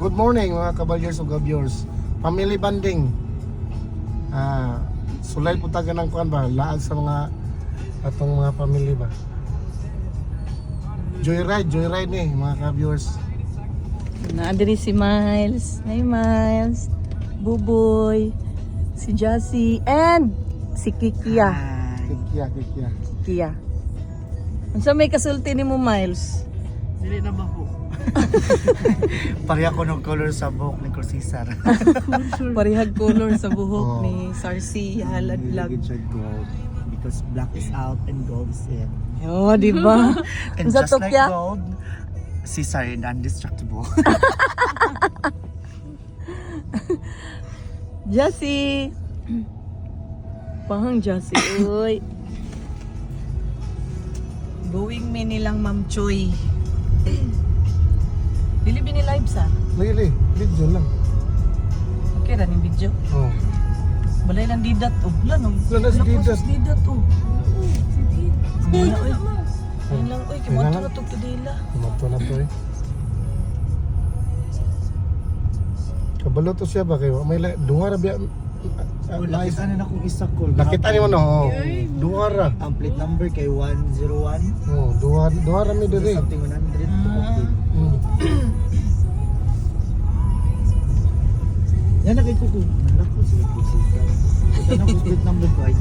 Good morning mga kabalyers o gabyors. Family banding. Sulay po taga ng kuan ba? Laag sa mga atong mga family ba? Joyride mga kabyors. Naadiri si Miles. Hi Miles. Buboy. Si Jassy. And si Kikia. Kikia. Kikia. Unsa may kasulti ni mo Miles? Dili na maho. Pareha ko ng color sa buhok ni Cesar. Parihag color sa buhok Oh. ni Sarcy Halaglag. Siya gold because black is out and gold is in. Oh, di ba? And Sa just like Tokya? gold, Cesar is indestructible. Jassy. Pahang Jassy. Uy. Going me nilang Ma'am Choi. Dili bini live sa? Lili, video lang. Okay ra ning video. Oh. Balay lang didat oh. Lan oh. Lan na si Didat. Didat oh. Ayun lang oy. Ayun lang oy, Ayun kimo lang. na to kadila. Tumato na to eh. Kabalo to siya ba kayo? May dunga ra biya. Nakita na akong isa ko. Nakita niyo no. Dunga ra. Ang plate number kay 101. Oh, dunga ra mi diri. Something 100. Mm. Yan na kay Kuku. Nalako sila po sila. Ito na plate number ko ay